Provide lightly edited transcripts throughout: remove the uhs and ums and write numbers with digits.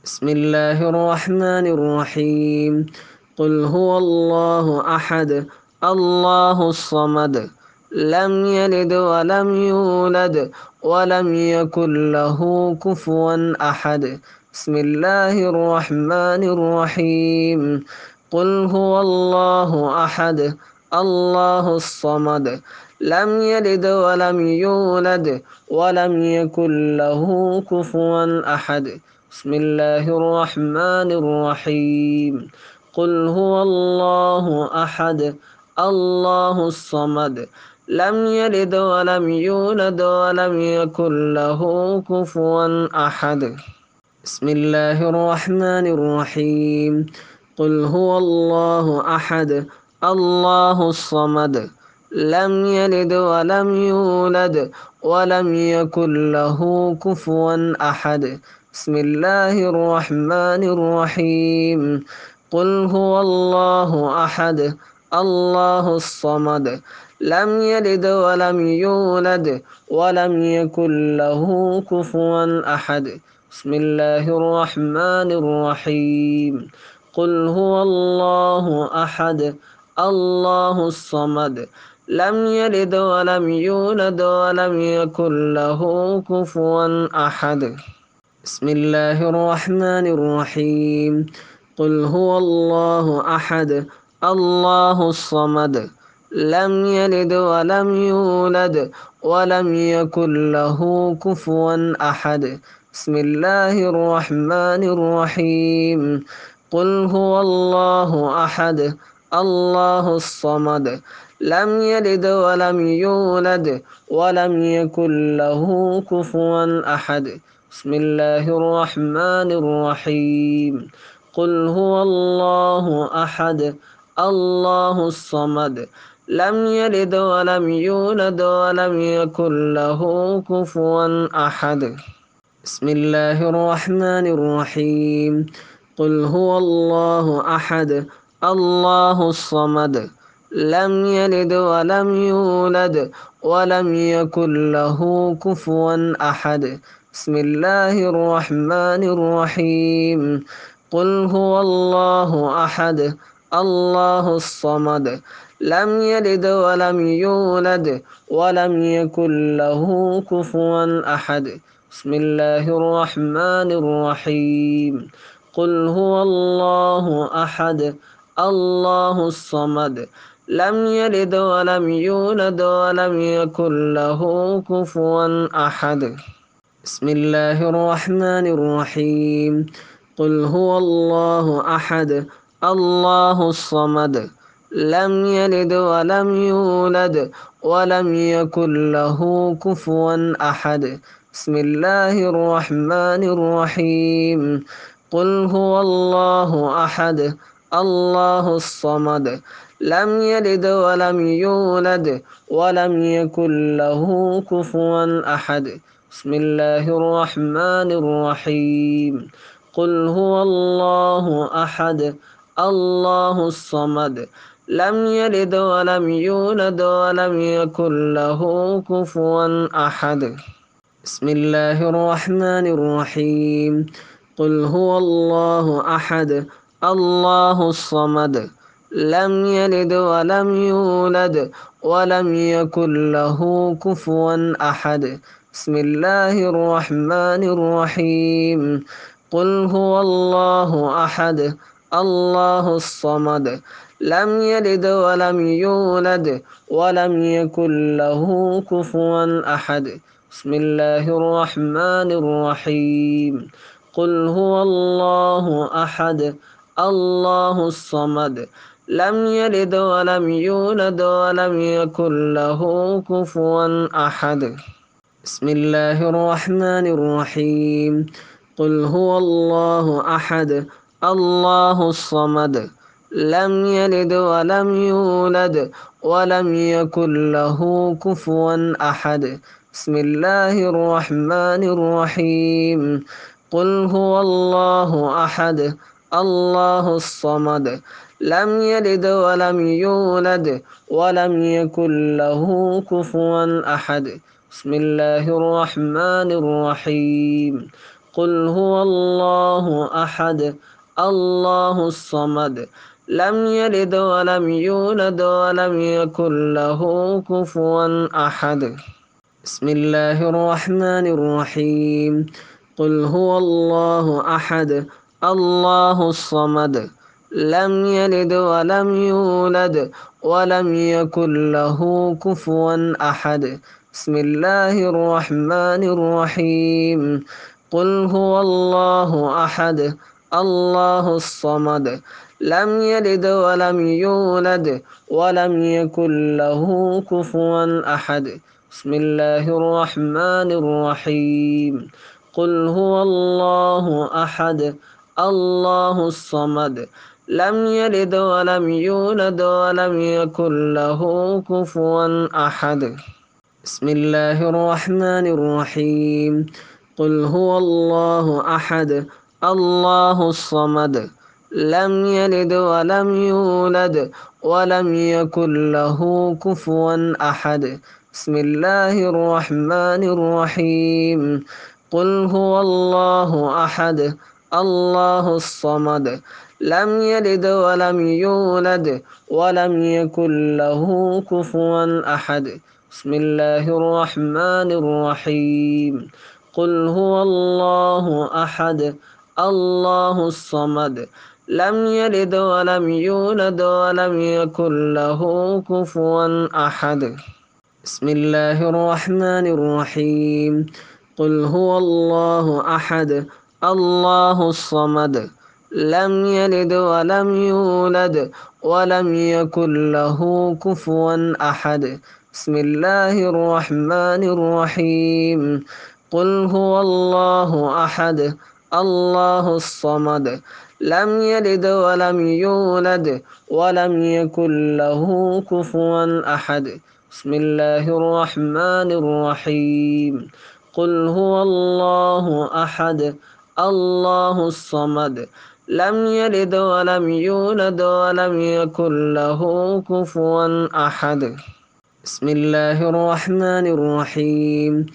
بسم الله الرحمن الرحيم. قل هو الله أحد الله الصمد لم يلد ولم يولد ولم يكن له كفوا أحد. بسم الله الرحمن الرحيم. قل هو الله أحد الله الصمد لم يلد ولم يولد ولم يكن له كفوا أحد. بسم الله الرحمن الرحيم. قل هو الله أحد الله الصمد لم يلد ولم يولد ولم يكن له كفوا أحد. بسم الله الرحمن الرحيم. قل هو الله أحد الله الصمد لم يلد ولم يولد ولم يكن له كفوا أحد. بسم الله الرحمن الرحيم. قل هو الله أحد الله الصمد لم يلد ولم يولد ولم يكن له كفوا أحد. بسم الله الرحمن الرحيم. قل هو الله أحد الله الصمد لم يلد ولم يولد ولم يكن له كفوا أحد. بسم الله الرحمن الرحيم. قل هو الله أحد الله الصمد لم يلد ولم يولد ولم يكن له كفوا أحد. بسم الله الرحمن الرحيم. قل هو الله أحد الله الصمد لم يلد ولم يولد ولم يكن له كفوا أحد. بسم الله الرحمن الرحيم. قل هو الله أحد الله الصمد لم يلد ولم يولد ولم يكن له كفوا أحد. بسم الله الرحمن الرحيم. قل هو الله أحد الله الصمد لم يلد ولم يولد ولم يكن له كفوا أحد. بسم الله الرحمن الرحيم. قل هو الله أحد الله الصمد لم يلد ولم يولد ولم يكن له كفوا أحد. بسم الله الرحمن الرحيم. قل هو الله أحد الله الصمد لم يلد ولم يولد ولم يكن له كفوا أحد. بسم الله الرحمن الرحيم. قل هو الله أحد الله الصمد لم يلد ولم يولد ولم يكن له كفوا أحد. بسم الله الرحمن الرحيم. قل هو الله أحد الله الصمد لم يلد ولم يولد ولم يكن له كفوا أحد. بسم الله الرحمن الرحيم. قل هو الله أحد الله الصمد لم يلد ولم يولد ولم يكن له كفوا أحد. بسم الله الرحمن الرحيم. قل هو الله أحد الله الصمد لم يلد ولم يولد ولم يكن له كفوا أحد. بسم الله الرحمن الرحيم. قل هو الله أحد الله الصمد لم يلد ولم يولد ولم يكن له كفوا أحد. بسم الله الرحمن الرحيم. قل هو الله أحد الله الصمد لم يلد ولم يولد ولم يكن له كفوا أحد. بسم الله الرحمن الرحيم. قل هو الله أحد الله الصمد لم يلد ولم يولد ولم يكن له كفوا أحد. بسم الله الرحمن الرحيم. قل هو الله أحد الله الصمد لم يلد ولم يولد ولم يكن له كفوا أحد. بسم الله الرحمن الرحيم. قل هو الله أحد الله الصمد لم يلد ولم يولد ولم يكن له كفوا أحد بسم الله الرحمن الرحيم قل هو الله أحد الله الصمد لم يلد ولم يولد ولم يكن له كفوا أحد بسم الله الرحمن الرحيم قل هو الله أحد الله الصمد لم يلد ولم يولد ولم يكن له كفوا أحد بسم الله الرحمن الرحيم قل هو الله أحد الله الصمد لم يلد ولم يولد ولم يكن له كفوا أحد بسم الله الرحمن الرحيم قل هو الله أحد الله الصمد لم يلد ولم يولد ولم يكن له كفوا أحد بسم الله الرحمن الرحيم قل هو الله أحد الله الصمد لم يلد ولم يولد ولم يكن له كفوا أحد بسم الله الرحمن الرحيم قل هو الله أحد الله الصمد لم يلد ولم يولد ولم يكن له كفوا أحد بسم الله الرحمن الرحيم قل هو الله أحد الله الصمد لم يلد ولم يولد ولم يكن له كفوا أحد بسم الله الرحمن الرحيم قل هو الله أحد الله الصمد لم يلد ولم يولد ولم يكن له كفوا أحد بسم الله الرحمن الرحيم قل هو الله أحد الله الصمد لم يلد ولم يولد ولم يكن له كفوا أحد بسم الله الرحمن الرحيم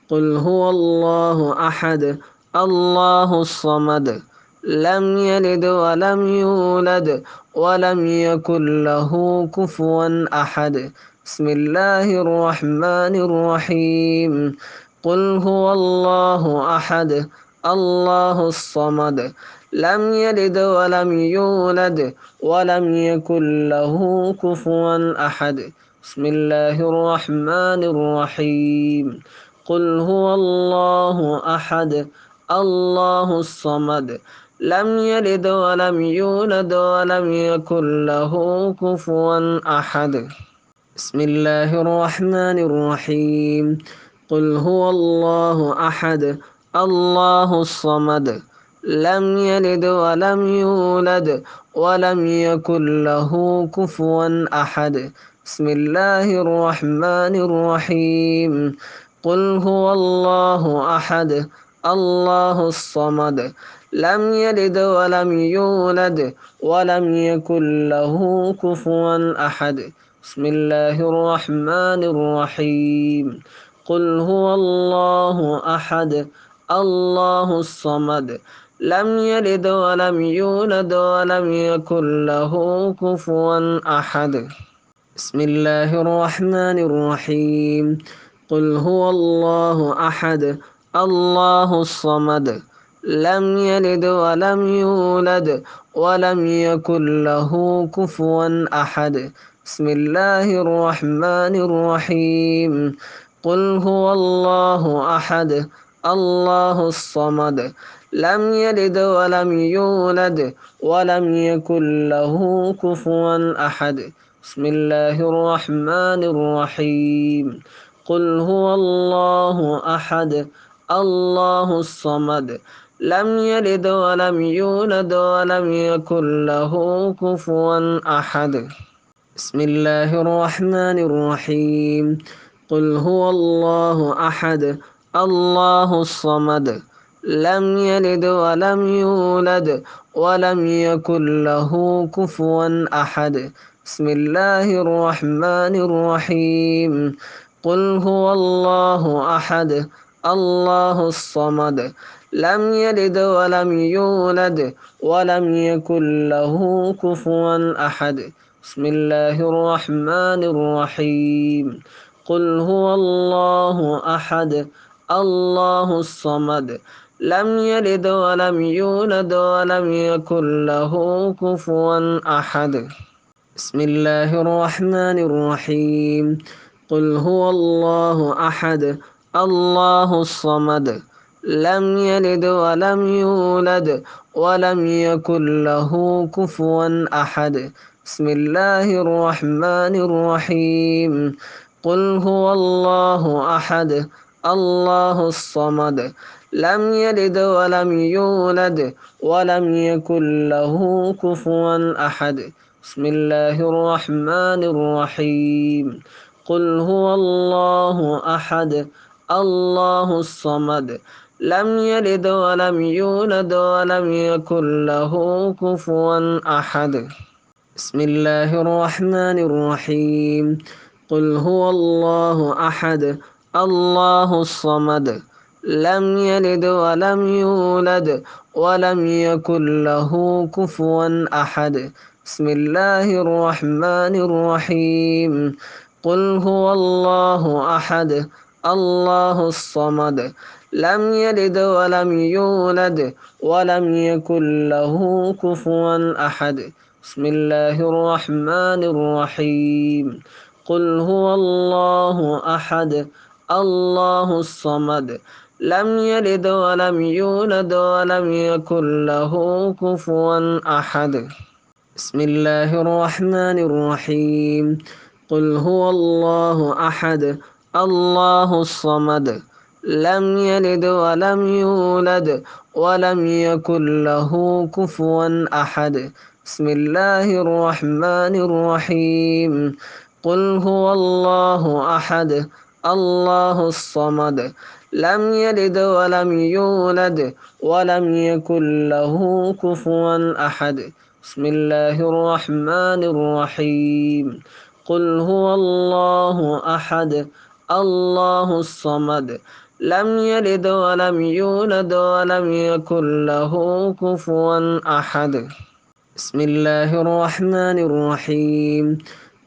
قل هو الله أحد الله الصمد لم يلد ولم يولد ولم يكن له كفوا أحد بسم الله الرحمن الرحيم قل هو الله أحد الله الصمد لم يلد ولم يولد ولم يكن له كفوا أحد بسم الله الرحمن الرحيم قل هو الله أحد الله الصمد لم يلد ولم يولد ولم يكن له كفوا أحد بسم الله الرحمن الرحيم قل هو الله أحد الله الصمد لم يلد ولم يولد ولم يكن له كفوا أحد بسم الله الرحمن الرحيم قل هو الله أحد الله الصمد لم يلد ولم يولد ولم يكن له كفوا أحد بسم الله الرحمن الرحيم قل هو الله أحد الله الصمد لم يلد ولم يولد ولم يكن له كفوا أحد بسم الله الرحمن الرحيم قل هو الله أحد الله الصمد لم يلد ولم يولد ولم يكن له كفوا أحد بسم الله الرحمن الرحيم قل هو الله أحد الله الصمد لم يلد ولم يولد ولم يكن له كفوا أحد بسم الله الرحمن الرحيم قل هو الله أحد الله الصمد لم يلد ولم يولد ولم يكن له كفوا أحد بسم الله الرحمن الرحيم قل هو الله أحد الله الصمد لم يلد ولم يولد ولم يكن له كفوا أحد بسم الله الرحمن الرحيم قل هو الله أحد الله الصمد لم يلد ولم يولد ولم يكن له كفوا أحد بسم الله الرحمن الرحيم قل هو الله أحد الله الصمد لم يلد ولم يولد ولم يكن له كفوا أحد بسم الله الرحمن الرحيم قل هو الله أحد الله الصمد لم يلد ولم يولد ولم يكن له كفوا أحد بسم الله الرحمن الرحيم قل هو الله أحد الله الصمد لم يلد ولم يولد ولم يكن له كفوا أحد بسم الله الرحمن الرحيم قل هو الله أحد الله الصمد لم يلد ولم يولد ولم يكن له كفوا أحد بسم الله الرحمن الرحيم قل هو الله أحد الله الصمد لم يلد ولم يولد ولم يكن له كفوا أحد بسم الله الرحمن الرحيم قل هو الله أحد الله الصمد لم يلد ولم يولد ولم يكن له كفوا أحد بسم الله الرحمن الرحيم قل هو الله أحد الله الصمد لم يلد ولم يولد ولم يكن له كفوا أحد بسم الله الرحمن الرحيم قل هو الله أحد الله الصمد لم يلد ولم يولد ولم يكن له كفوا أحد بسم الله الرحمن الرحيم قل هو الله أحد الله الصمد لم يلد ولم يولد ولم يكن له كفوا أحد بسم الله الرحمن الرحيم قل هو الله أحد الله الصمد لم يلد ولم يولد ولم يكن له كفوا أحد بسم الله الرحمن الرحيم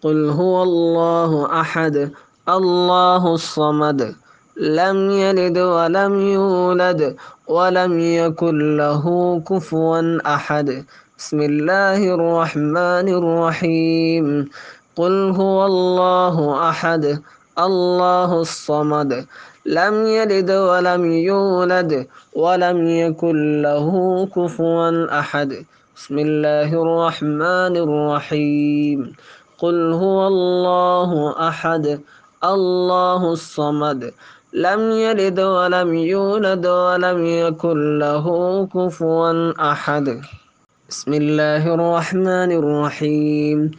قل هو الله أحد الله الصمد لم يلد ولم يولد ولم يكن له كفوا أحد بسم الله الرحمن الرحيم قل هو الله أحد الله الصمد لم يلد ولم يولد ولم يكن له كفوا أحد بسم الله الرحمن الرحيم قل هو الله أحد الله الصمد لم يلد ولم يولد ولم يكن له كفوا أحد بسم الله الرحمن الرحيم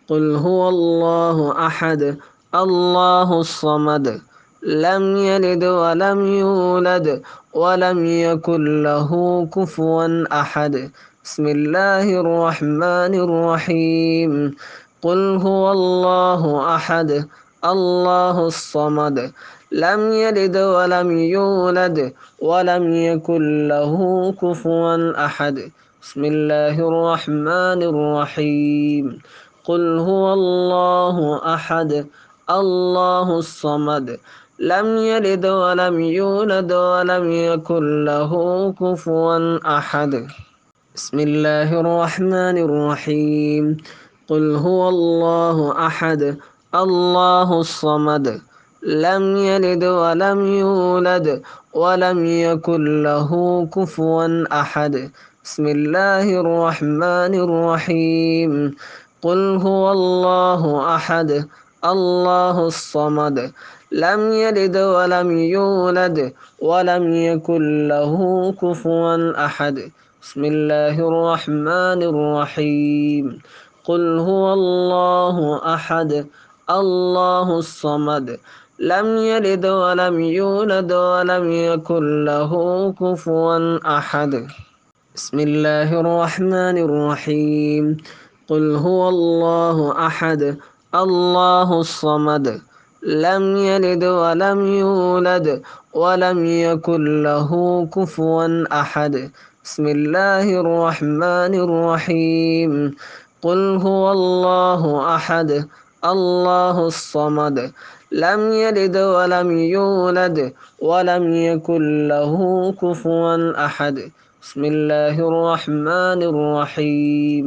قل هو الله أحد الله الصمد لم يلد ولم يولد ولم يكن له كفوا أحد بسم الله الرحمن الرحيم قل هو الله أحد الله الصمد لم يلد ولم يولد ولم يكن له كفوا أحد بسم الله الرحمن الرحيم قل هو الله أحد الله الصمد لم يلد ولم يولد ولم يكن له كفوا أحد بسم الله الرحمن الرحيم قل هو الله أحد الله الصمد لم يلد ولم يولد ولم يكن له كفوا أحد بسم الله الرحمن الرحيم قل هو الله أحد الله الصمد لم يلد ولم يولد ولم يكن له كفوا أحد بسم الله الرحمن الرحيم قل هو الله أحد الله الصمد لم يلد ولم يولد ولم يكن له كفوا أحد بسم الله الرحمن الرحيم قل هو الله أحد الله الصمد لم يلد ولم يولد ولم يكن له كفوا أحد. بسم الله الرحمن الرحيم. قل هو الله أحد الله الصمد لم يلد ولم يولد ولم يكن له كفوا أحد. بسم الله الرحمن الرحيم.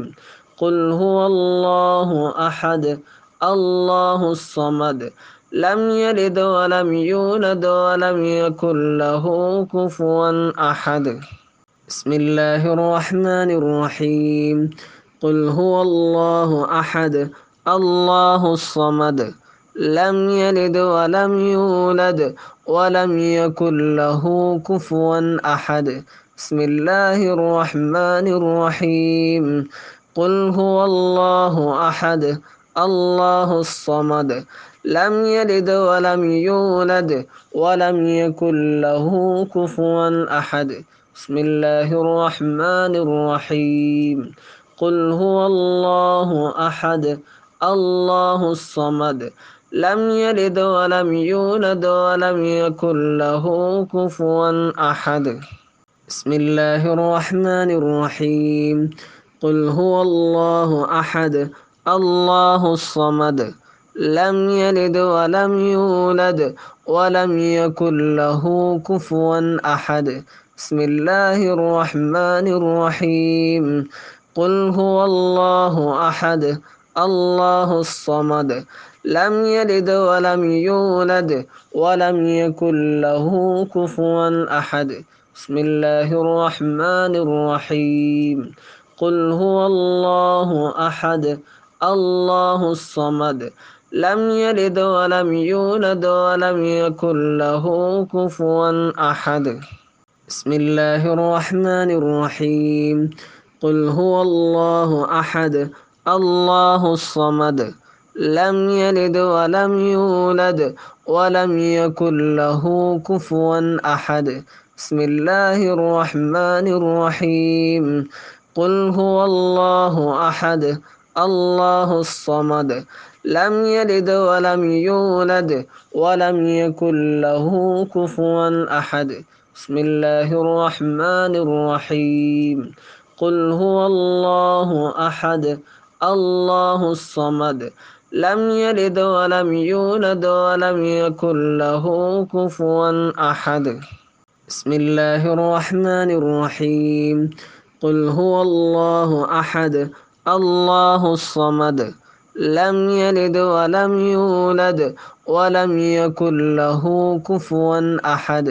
قل هو الله أحد الله الصمد لم يلد ولم يولد ولم يكن له كفوا أحد. بسم الله الرحمن الرحيم. قل هو الله أحد الله الصمد لم يلد ولم يولد ولم يكن له كفوا أحد. بسم الله الرحمن الرحيم. قل هو الله أحد الله الصمد لم يلد ولم يولد ولم يكن له كفوا أحد. بسم الله الرحمن الرحيم. قل هو الله أحد الله الصمد لم يلد ولم يولد ولم يكن له كفوا أحد. بسم الله الرحمن الرحيم. قل هو الله أحد الله الصمد لم يلد ولم يولد ولم يكن له كفوا أحد. بسم الله الرحمن الرحيم. قل هو الله أحد الله الصمد لم يلد ولم يولد ولم يكن له كفوا أحد. بسم الله الرحمن الرحيم. قل هو الله أحد الله الصمد لم يلد ولم يولد ولم يكن له كفوا أحد. بسم الله الرحمن الرحيم. قل هو الله أحد الله الصمد لم يلد ولم يولد ولم يكن له كفوا أحد. بسم الله الرحمن الرحيم. قل هو الله أحد الله الصمد لم يلد ولم يولد ولم يكن له كفوا أحد. بسم الله الرحمن الرحيم. قل هو الله أحد الله الصمد لم يلد ولم يولد ولم يكن له كفوا أحد. بسم الله الرحمن الرحيم. قل هو الله أحد الله الصمد لم يلد ولم يولد ولم يكن له كفوا أحد.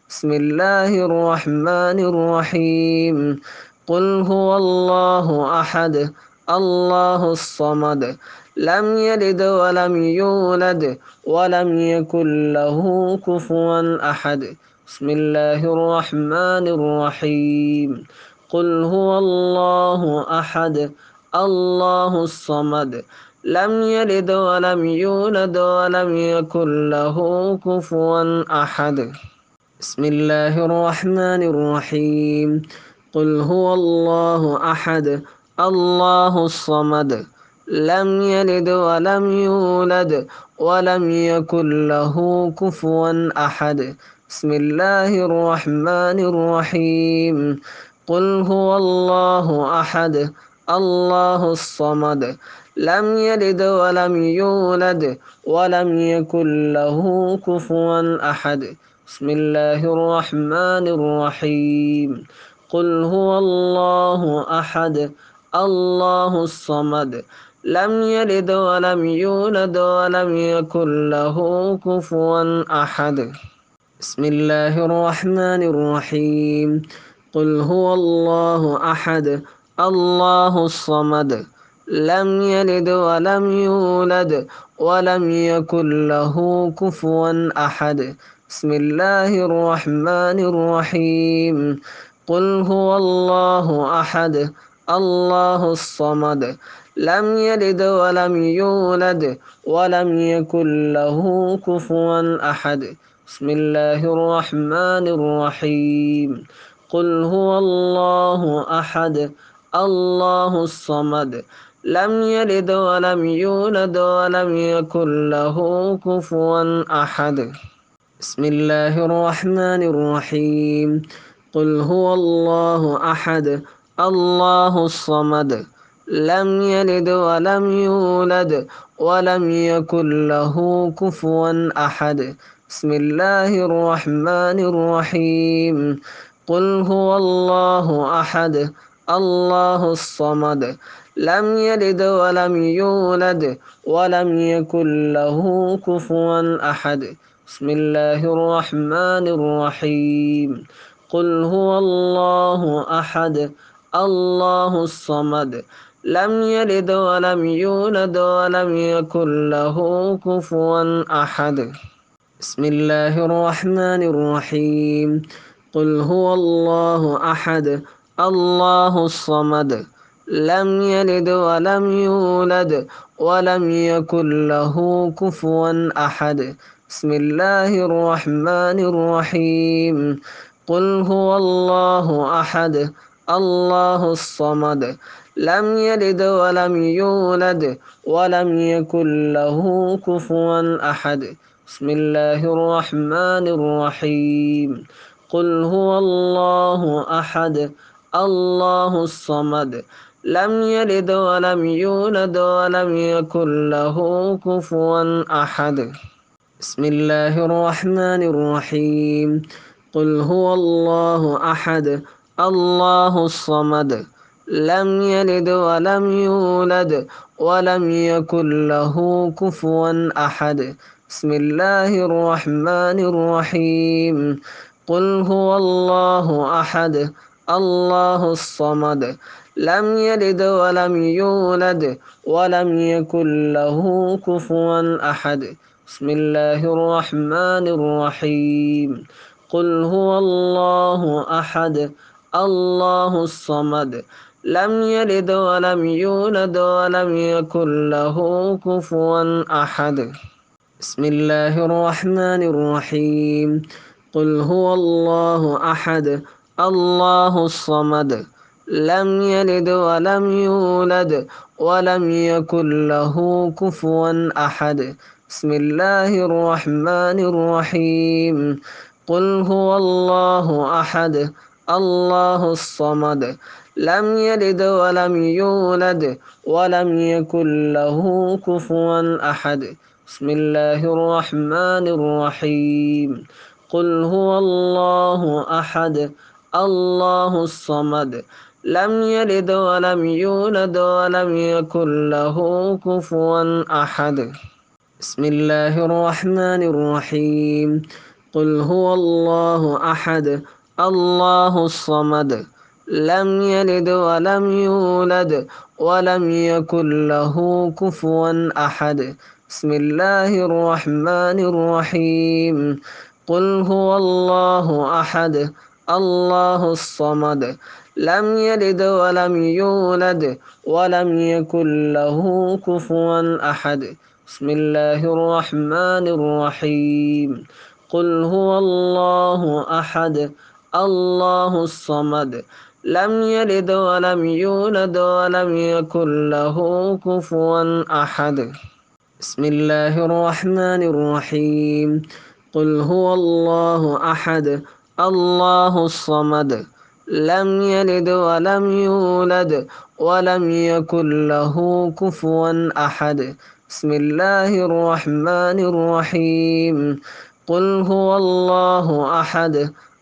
بسم الله الرحمن الرحيم. قل هو الله أحد الله الصمد لم يلد ولم يولد ولم يكن له كفوا أحد. بسم الله الرحمن الرحيم. قل هو الله أحد الله الصمد لم يلد ولم يولد ولم يكن له كفوا أحد. بسم الله الرحمن الرحيم. قل هو الله أحد الله الصمد لم يلد ولم يولد ولم يكن له كفوا أحد. بسم الله الرحمن الرحيم. قل هو الله أحد الله الصمد لم يلد ولم يولد ولم يكن له كفوا أحد. بسم الله الرحمن الرحيم. قل هو الله أحد الله الصمد لم يلد ولم يولد ولم يكن له كفوا أحد. بسم الله الرحمن الرحيم. قل هو الله أحد الله الصمد لم يلد ولم يولد ولم يكن له كفوا أحد. بسم الله الرحمن الرحيم. قل هو الله أحد الله الصمد لم يلد ولم يولد ولم يكن له كفوا أحد. بسم الله الرحمن الرحيم. قل هو الله أحد الله الصمد لم يلد ولم يولد ولم يكن له كفوا أحد. بسم الله الرحمن الرحيم. قل هو الله أحد الله الصمد لم يلد ولم يولد ولم يكن له كفوا أحد. بسم الله الرحمن الرحيم. قل هو الله أحد الله الصمد لم يلد ولم يولد ولم يكن له كفوا أحد. بسم الله الرحمن الرحيم. قل هو الله أحد الله الصمد لم يلد ولم يولد ولم يكن له كفوا أحد. بسم الله الرحمن الرحيم. قل هو الله أحد الله الصمد لم يلد ولم يولد ولم يكن له كفوا أحد. بسم الله الرحمن الرحيم. قل هو الله أحد الله الصمد لم يلد ولم يولد ولم يكن له كفوا أحد. بسم الله الرحمن الرحيم. قل هو الله أحد الله الصمد لم يلد ولم يولد ولم يكن له كفوا أحد. بسم الله الرحمن الرحيم. قل هو الله أحد الله الصمد لم يلد ولم يولد ولم يكن له كفوا أحد. بسم الله الرحمن الرحيم. قل هو الله أحد الله الصمد لم يلد ولم يولد ولم يكن له كفوا أحد. بسم الله الرحمن الرحيم. قل هو الله أحد الله الصمد لم يلد ولم يولد ولم يكن له كفوا أحد. بسم الله الرحمن الرحيم. قل هو الله أحد الله الصمد لم يلد ولم يولد ولم يكن له كفوا أحد. بسم الله الرحمن الرحيم. قل هو الله أحد الله الصمد لم يلد ولم يولد ولم يكن له كفوا أحد. بسم الله الرحمن الرحيم. قل هو الله أحد الله الصمد لم يلد ولم يولد ولم يكن له كفوا أحد. بسم الله الرحمن الرحيم. قل هو الله أحد الله الصمد لم يلد ولم يولد ولم يكن له كفوا أحد. بسم الله الرحمن الرحيم. قل هو الله أحد الله الصمد لم يلد ولم يولد ولم يكن له كفوا أحد. بسم الله الرحمن الرحيم. قل هو الله أحد الله الصمد لم يلد ولم يولد ولم يكن له كفوا أحد. بسم الله الرحمن الرحيم. قل هو الله أحد الله الصمد لم يلد ولم يولد ولم يكن له كفوا أحد. بسم الله الرحمن الرحيم. قل هو الله أحد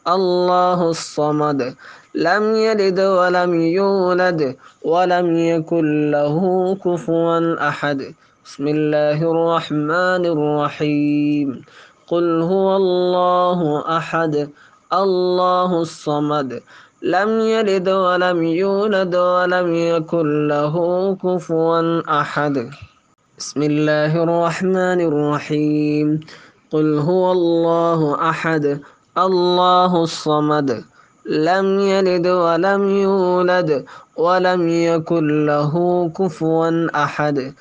الله الصمد لم يلد ولم يولد ولم يكن له كفوا أحد. بسم الله الرحمن الرحيم. قل هو الله أحد الله الصمد لم يلد ولم يولد ولم يكن له كفوا أحد. بسم الله الرحمن الرحيم. قل هو الله أحد الله الصمد لم يلد ولم يولد ولم يكن له كفوا أحد.